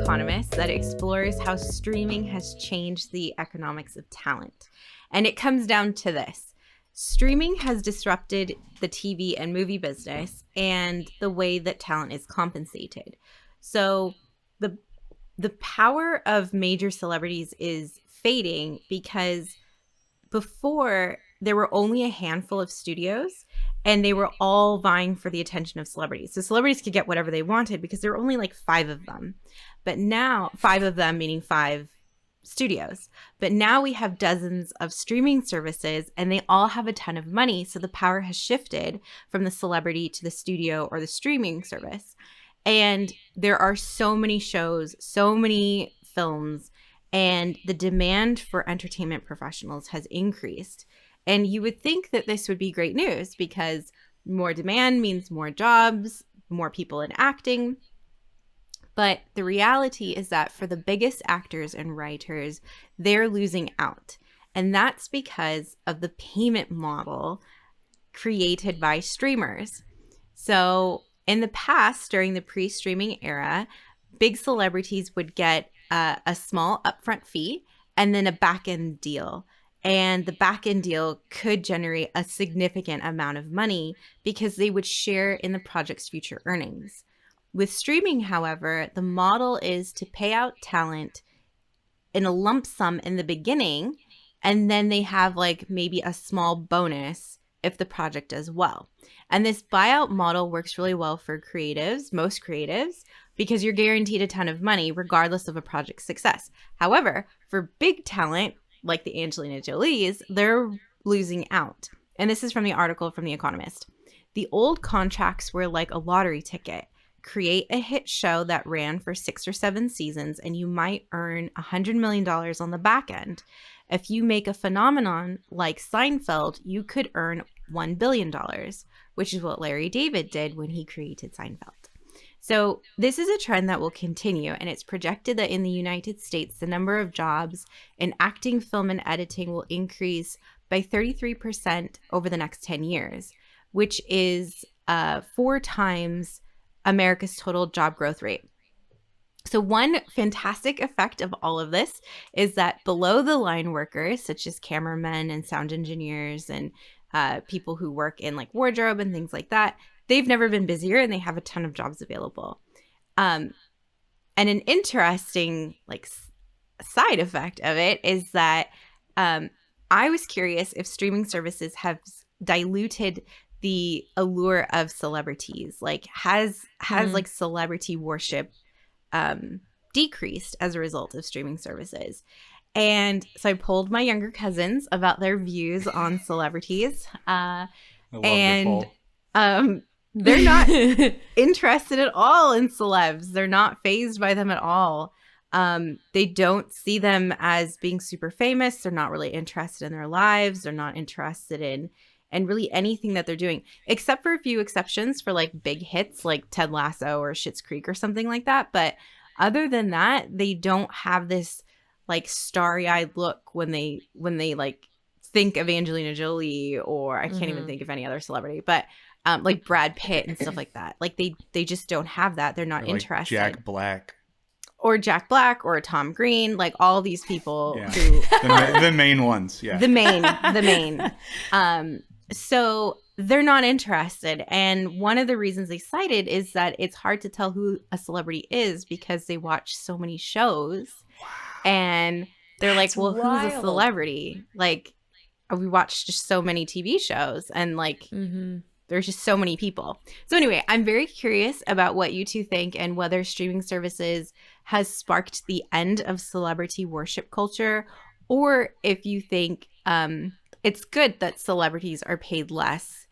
Economist that explores how streaming has changed the economics of talent. And it comes down to this. Streaming has disrupted the TV and movie business and the way that talent is compensated. So the power of major celebrities is fading because before there were only a handful of studios and they were all vying for the attention of celebrities. So celebrities could get whatever they wanted because there were only like 5 of them. But now 5 of them, meaning 5 studios. But now we have dozens of streaming services and they all have a ton of money. So the power has shifted from the celebrity to the studio or the streaming service. And there are so many shows, so many films, and the demand for entertainment professionals has increased. And you would think that this would be great news because more demand means more jobs, more people in acting. But the reality is that for the biggest actors and writers, they're losing out. And that's because of the payment model created by streamers. So in the past, during the pre-streaming era, big celebrities would get a small upfront fee and then a back-end deal. And the back-end deal could generate a significant amount of money because they would share in the project's future earnings. With streaming, however, the model is to pay out talent in a lump sum in the beginning, and then they have like maybe a small bonus if the project does well. And this buyout model works really well for creatives, most creatives, because you're guaranteed a ton of money regardless of a project's success. However, for big talent, like the Angelina Jolies, they're losing out. And this is from the article from The Economist. The old contracts were like a lottery ticket. Create a hit show that ran for 6 or 7 seasons, and you might earn $100 million on the back end. If you make a phenomenon like Seinfeld, you could earn $1 billion, which is what Larry David did when he created Seinfeld. So this is a trend that will continue, and it's projected that in the United States, the number of jobs in acting, film, and editing will increase by 33% over the next 10 years, which is 4 times America's total job growth rate. So one fantastic effect of all of this is that below the line workers, such as cameramen and sound engineers and people who work in like wardrobe and things like that, they've never been busier and they have a ton of jobs available. And an interesting like side effect of it is that I was curious if streaming services have diluted the allure of celebrities. Like has like celebrity worship decreased as a result of streaming services? And so I polled my younger cousins about their views on celebrities. I love your poll. They're not interested at all in celebs. They're not fazed by them at all. They don't see them as being super famous. They're not really interested in their lives. They're not interested in really anything that they're doing, except for a few exceptions for like big hits like Ted Lasso or Schitt's Creek or something like that. But other than that, they don't have this like starry-eyed look when they like think of Angelina Jolie, or I can't even think of any other celebrity, but like Brad Pitt and stuff like that. Like they just don't have that. They're not interested. Jack Black. Or Jack Black or Tom Green, like all these people Yeah. who The main ones, yeah. the main. So they're not interested. And one of the reasons they cited is that it's hard to tell who a celebrity is because they watch so many shows. Wow. And they're like, well, wild. who's a celebrity? Like, we watch just so many TV shows and like there's just so many people. So anyway, I'm very curious about what you two think and whether streaming services has sparked the end of celebrity worship culture, or if you think it's good that celebrities are paid less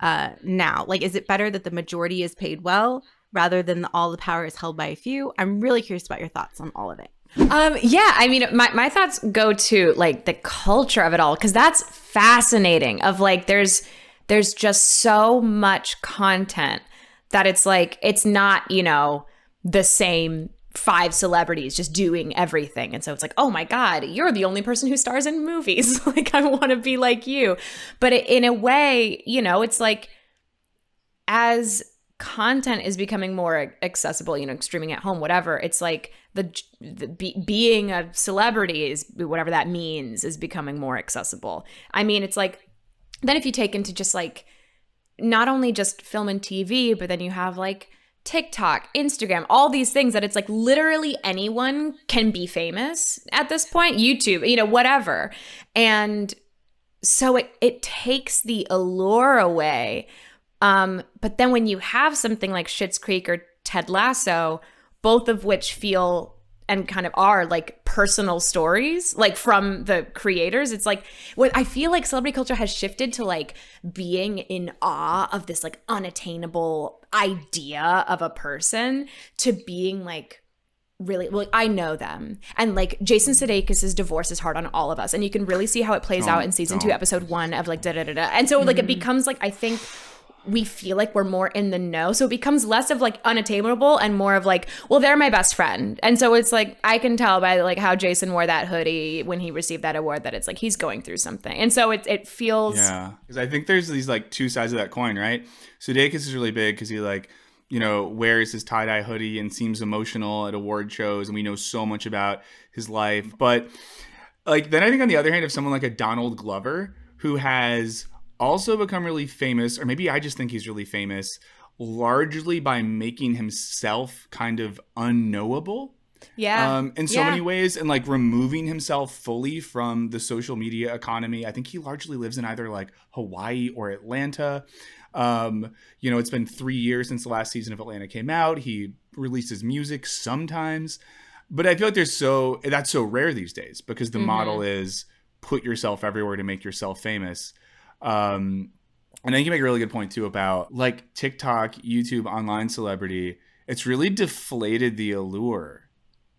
now. Like, is it better that the majority is paid well rather than all the power is held by a few? I'm really curious about your thoughts on all of it. Yeah, I mean, my thoughts go to like the culture of it all, because that's fascinating. Of like, there's just so much content that it's like, it's not, you know, the same 5 celebrities just doing everything. And so it's like, oh my God, you're the only person who stars in movies. Like, I want to be like you. But in a way, you know, it's like, as content is becoming more accessible, streaming at home, whatever. It's like being a celebrity is, whatever that means, is becoming more accessible. I mean, it's like, then if you take into just like, not only just film and TV, but then you have like TikTok, Instagram, all these things that it's like literally anyone can be famous at this point, YouTube, whatever. And so it takes the allure away. But then when you have something like Schitt's Creek or Ted Lasso, both of which feel and kind of are like personal stories, like from the creators, it's like what I feel like celebrity culture has shifted to, like being in awe of this like unattainable idea of a person, to being like really, well, I know them. And like Jason Sudeikis' divorce is hard on all of us. And you can really see how it plays out in season 2, episode 1 of like da-da-da-da. And so like it becomes like, I think we feel like we're more in the know. So it becomes less of like unattainable and more of like, well, they're my best friend. And so it's like, I can tell by like how Jason wore that hoodie when he received that award that it's like he's going through something. And so it feels... Yeah, because I think there's these like two sides of that coin, right? Sudeikis is really big because he like, wears his tie-dye hoodie and seems emotional at award shows, and we know so much about his life. But like, then I think on the other hand, if someone like a Donald Glover, who has also become really famous, or maybe I just think he's really famous, largely by making himself kind of unknowable. Yeah. In so many ways, and like removing himself fully from the social media economy. I think he largely lives in either like Hawaii or Atlanta. It's been 3 years since the last season of Atlanta came out. He releases music sometimes, but I feel like that's so rare these days because the model is put yourself everywhere to make yourself famous. And I think you make a really good point too about like TikTok, YouTube, online celebrity. It's really deflated the allure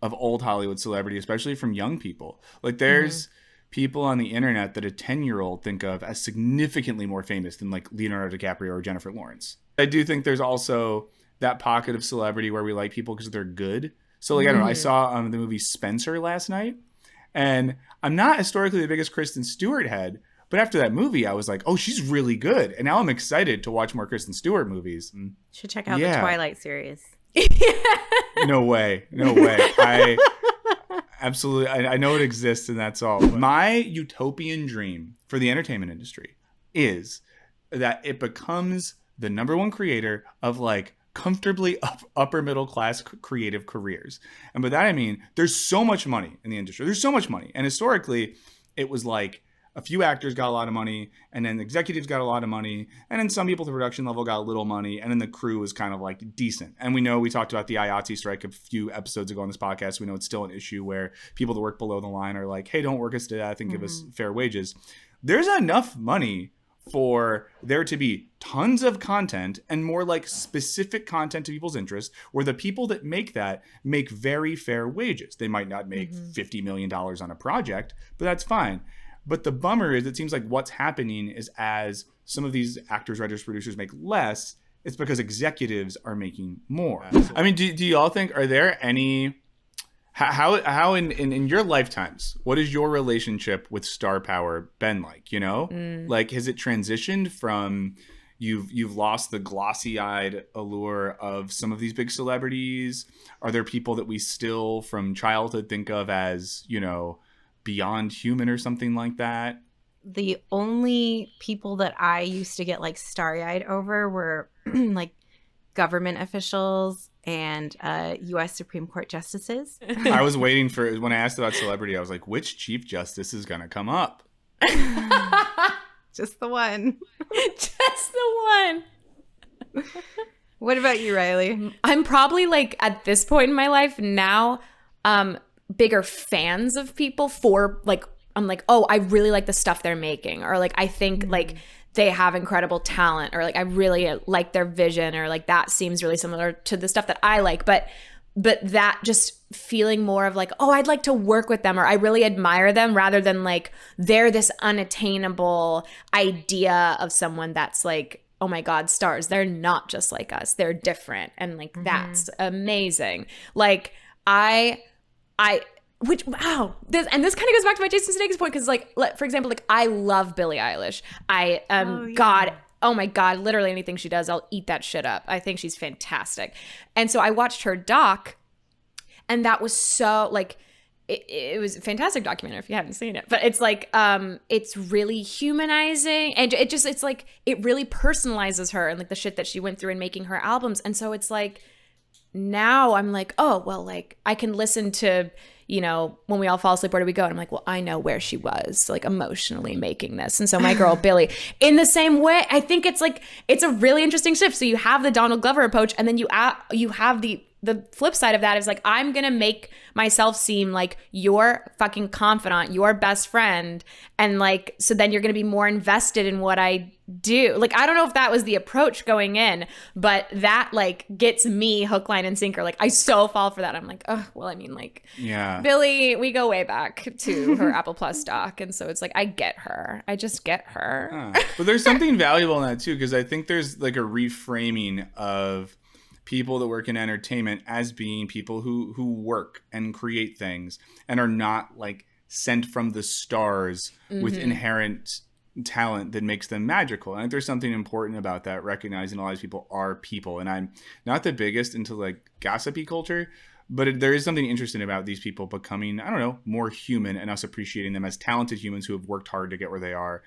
of old Hollywood celebrity, especially from young people. Like there's people on the internet that a 10-year-old think of as significantly more famous than like Leonardo DiCaprio or Jennifer Lawrence. I do think there's also that pocket of celebrity where we like people because they're good. So like, I don't know, I saw the movie Spencer last night, and I'm not historically the biggest Kristen Stewart head, but after that movie, I was like, oh, she's really good. And now I'm excited to watch more Kristen Stewart movies. Should check out the Twilight series. No way. I absolutely, I know it exists and that's all. My utopian dream for the entertainment industry is that it becomes the number one creator of like comfortably upper middle class creative careers. And by that, I mean, there's so much money in the industry. There's so much money. And historically, it was like, a few actors got a lot of money, and then the executives got a lot of money, and then some people at the production level got a little money, and then the crew was kind of like decent. And we know we talked about the IATSE strike a few episodes ago on this podcast. We know it's still an issue where people that work below the line are like, hey, don't work us to death and give us fair wages. There's enough money for there to be tons of content and more like specific content to people's interests, where the people that make that make very fair wages. They might not make $50 million on a project, but that's fine. But the bummer is it seems like what's happening is as some of these actors, writers, producers make less, it's because executives are making more. I mean, do you all think, are there any, how in your lifetimes, what is your relationship with star power been like, Like, has it transitioned from you've lost the glossy-eyed allure of some of these big celebrities? Are there people that we still from childhood think of as, beyond human or something like that? The only people that I used to get like starry-eyed over were like government officials and U.S. Supreme Court justices. I was waiting for, when I asked about celebrity, I was like, which Chief Justice is going to come up? Just the one. Just the one. What about you, Riley? I'm probably like at this point in my life now, bigger fans of people for like, I'm like, oh, I really like the stuff they're making, or like I think like they have incredible talent, or like I really like their vision, or like that seems really similar to the stuff that I like, but that just feeling more of like, oh, I'd like to work with them, or I really admire them, rather than like they're this unattainable idea of someone that's like, oh my God, stars, they're not just like us, they're different, and like that's amazing. Like this kind of goes back to my Jason Sudeikis point, because like, for example, like I love Billie Eilish. God, oh my God, literally anything she does, I'll eat that shit up. I think she's fantastic. And so I watched her doc, and that was so like, it was a fantastic documentary if you haven't seen it, but it's like, it's really humanizing, and it's like, it really personalizes her and like the shit that she went through in making her albums. And so it's like, now I'm like, oh, well, like I can listen to, you know, When We All Fall Asleep, Where Do We Go? And I'm like, well, I know where she was like emotionally making this. And so my girl, Billie, in the same way, I think it's like, it's a really interesting shift. So you have the Donald Glover approach, and then you have the flip side of that is like, I'm going to make myself seem like your fucking confidant, your best friend. And like, so then you're going to be more invested in what I do. Like, I don't know if that was the approach going in, but that like gets me hook, line, and sinker. Like, I so fall for that. I'm like, oh, well, I mean, like, yeah, Billie, we go way back to her Apple Plus doc. And so it's like, I get her. I just get her. But there's something valuable in that too, because I think there's like a reframing of people that work in entertainment as being people who work and create things and are not like sent from the stars with inherent talent that makes them magical. And I think there's something important about that, recognizing a lot of these people are people. And I'm not the biggest into like gossipy culture, but there is something interesting about these people becoming, I don't know, more human, and us appreciating them as talented humans who have worked hard to get where they are.